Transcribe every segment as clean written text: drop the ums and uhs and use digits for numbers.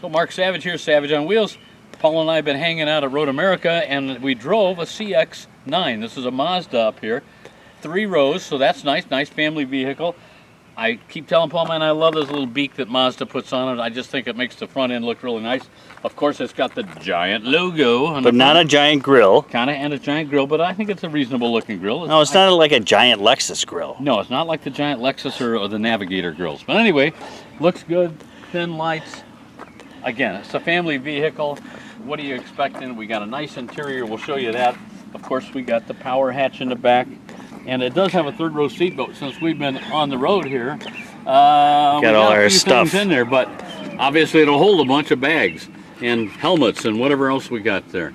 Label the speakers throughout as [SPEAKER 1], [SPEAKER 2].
[SPEAKER 1] So Mark Savage here, Savage on Wheels. Paul and I have been hanging out at Road America, and we drove a CX-9. This is a Mazda up here. 3 rows, so that's nice, nice family vehicle. I keep telling Paul, man, I love this little beak that Mazda puts on it. I just think it makes the front end look really nice. Of course, it's got the giant logo on
[SPEAKER 2] but not a giant grill.
[SPEAKER 1] Kind of, and a giant grill, but I think it's a reasonable looking grill.
[SPEAKER 2] No, it's not like a giant Lexus grill.
[SPEAKER 1] No, it's not like the giant Lexus or the Navigator grills. But anyway, looks good, thin lights. Again, it's a family vehicle. What are you expecting? We got a nice interior, we'll show you that. Of course, we got the power hatch in the back. And it does have a 3rd row seat, but since we've been on the road here,
[SPEAKER 2] got all our stuff
[SPEAKER 1] in there, but obviously it'll hold a bunch of bags and helmets and whatever else we got there.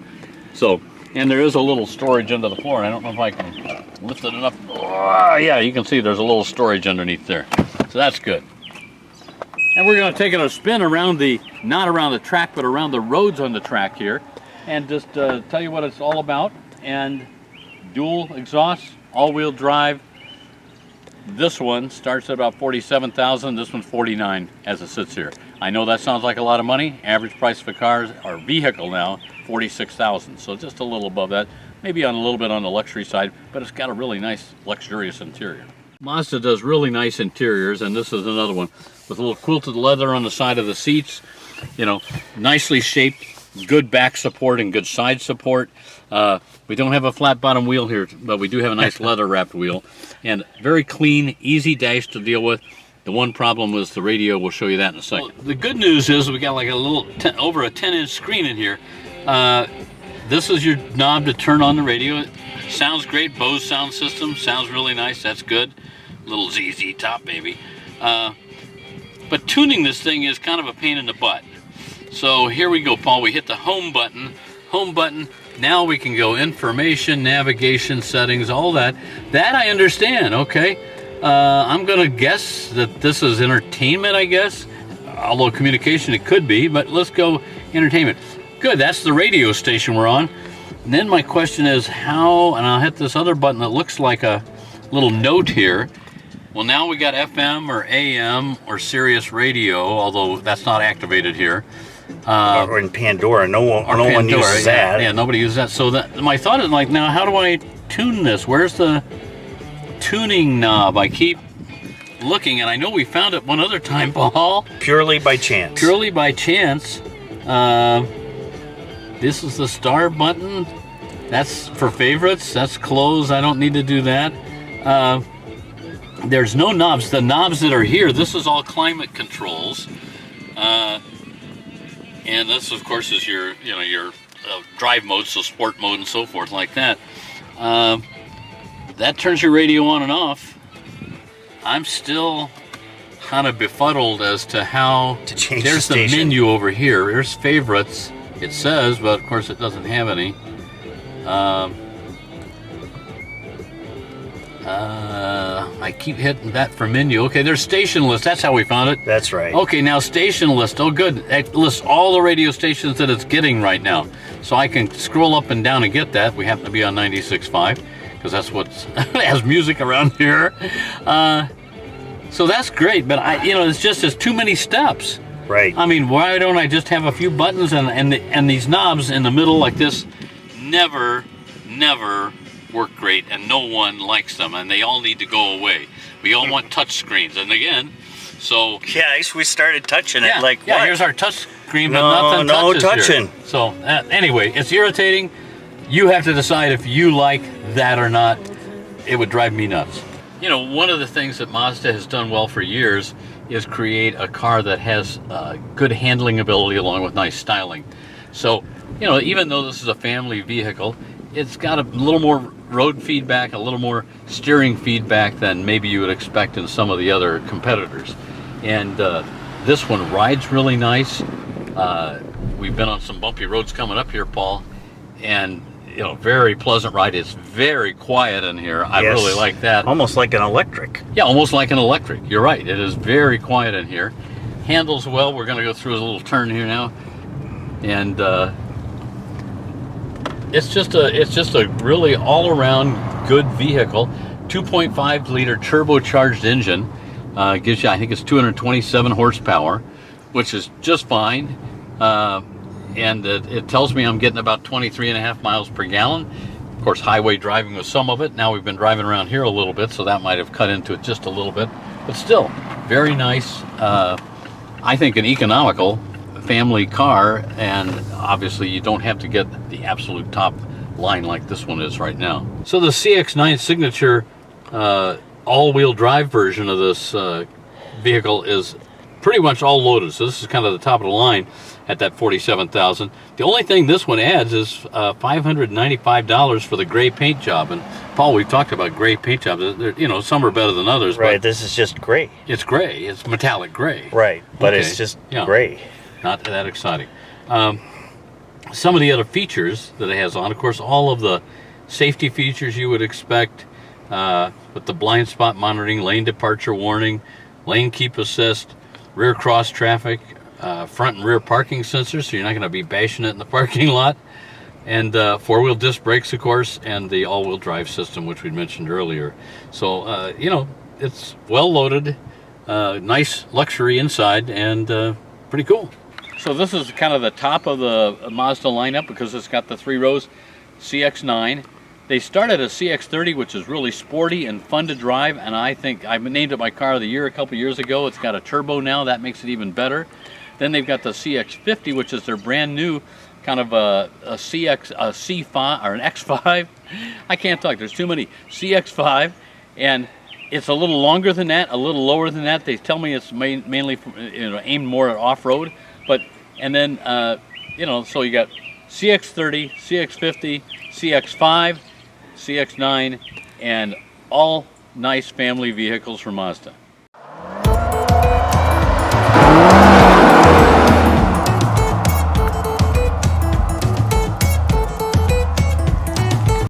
[SPEAKER 1] So, and there is a little storage under the floor. I don't know if I can lift it enough. Oh, yeah, you can see there's a little storage underneath there. So that's good. And we're going to take it a spin around not around the track, but around the roads on the track here, and just tell you what it's all about. And dual exhaust, all-wheel drive. This one starts at about $47,000. This one's $49,000 as it sits here. I know that sounds like a lot of money. Average price of a car or vehicle now, $46,000. So just a little above that. Maybe a little bit on the luxury side, but it's got a really nice, luxurious interior. Mazda does really nice interiors, and this is another one with a little quilted leather on the side of the seats. You know, nicely shaped, good back support and good side support. We don't have a flat bottom wheel here, but we do have a nice leather wrapped wheel, and very clean, easy dash to deal with. The one problem was the radio. We'll show you that in a second. Well, the good news is we got like a little over a 10-inch screen in here. This is your knob to turn on the radio. It sounds great. Bose sound system sounds really nice. That's good. Little ZZ Top, baby. But tuning this thing is kind of a pain in the butt. So here we go, Paul. We hit the home button. Home button. Now we can go information, navigation, settings, all that. That I understand, okay. I'm gonna guess that this is entertainment, I guess. Although communication it could be, but let's go entertainment. Good, that's the radio station we're on. And then my question is how, and I'll hit this other button that looks like a little note here. Well, now we got FM or AM or Sirius radio, although that's not activated here.
[SPEAKER 2] Or in Pandora, no one uses that.
[SPEAKER 1] Yeah, nobody uses that. So my thought is like, now how do I tune this? Where's the tuning knob? I keep looking, and I know we found it one other time, Paul.
[SPEAKER 2] Purely by chance. Purely by chance.
[SPEAKER 1] This is the star button. That's for favorites. That's close. I don't need to do that. There's no knobs. The knobs that are here, this is all climate controls. And this, of course, is your drive mode, so sport mode and so forth like that. That turns your radio on and off. I'm still kind of befuddled as to how
[SPEAKER 2] to change
[SPEAKER 1] there's the menu over here. There's favorites, it says, but of course it doesn't have any. I keep hitting that for menu. Okay, there's station list. That's how we found it.
[SPEAKER 2] That's right.
[SPEAKER 1] Okay, now station list. Oh, good. It lists all the radio stations that it's getting right now. So I can scroll up and down and get that. We happen to be on 96.5 because that's what has music around here. So that's great, but it's just there's too many steps.
[SPEAKER 2] Right.
[SPEAKER 1] I mean, why don't I just have a few buttons and these knobs in the middle like this? Never work great, and no one likes them, and they all need to go away. We all want touch screens, and again, so
[SPEAKER 2] yeah, we started touching it like
[SPEAKER 1] yeah.
[SPEAKER 2] what?
[SPEAKER 1] Here's our touch screen, but nothing touches
[SPEAKER 2] touching.
[SPEAKER 1] Here. So anyway, it's irritating. You have to decide if you like that or not. It would drive me nuts. You know, one of the things that Mazda has done well for years is create a car that has good handling ability along with nice styling. So, even though this is a family vehicle, it's got a little more road feedback, a little more steering feedback than maybe you would expect in some of the other competitors. And this one rides really nice. We've been on some bumpy roads coming up here, Paul, and very pleasant ride. It's very quiet in here. I really like that.
[SPEAKER 2] Almost like an electric.
[SPEAKER 1] Yeah, almost like an electric. You're right. It is very quiet in here. Handles well. We're going to go through a little turn here now, and it's just a really all-around good vehicle. 2.5 liter turbocharged engine gives you, I think it's 227 horsepower, which is just fine. and it tells me I'm getting about 23.5 miles per gallon. Of course, highway driving was some of it. Now we've been driving around here a little bit, so that might have cut into it just a little bit. But still, very nice. I think an economical family car, and obviously you don't have to get the absolute top line like this one is right now. So the CX-9 Signature all-wheel drive version of this vehicle is pretty much all loaded. So this is kind of the top of the line at that $47,000. The only thing this one adds is $595 for the gray paint job. And Paul, we've talked about gray paint jobs. You know, some are better than others.
[SPEAKER 2] Right.
[SPEAKER 1] But
[SPEAKER 2] this is just gray.
[SPEAKER 1] it's gray. It's metallic gray.
[SPEAKER 2] Right. But
[SPEAKER 1] Okay,
[SPEAKER 2] it's just
[SPEAKER 1] yeah.
[SPEAKER 2] gray.
[SPEAKER 1] Not that exciting. Some of the other features that it has on, of course, all of the safety features you would expect with the blind spot monitoring, lane departure warning, lane keep assist, rear cross traffic, front and rear parking sensors, so you're not going to be bashing it in the parking lot, and four-wheel disc brakes, of course, and the all-wheel drive system, which we mentioned earlier. So, you know, it's well loaded, nice luxury inside, and pretty cool. So this is kind of the top of the Mazda lineup because it's got the 3 rows CX-9. They started a CX-30, which is really sporty and fun to drive, and I think I named it my car of the year a couple years ago. It's got a turbo now, that makes it even better. Then they've got the CX-50, which is their brand new kind of a C5 or an X5. I can't talk, there's too many. CX-5, and it's a little longer than that, a little lower than that. They tell me it's mainly aimed more at off-road. But, and then, you know, so you got CX-30, CX-50, CX-5, CX-9, and all nice family vehicles from Mazda.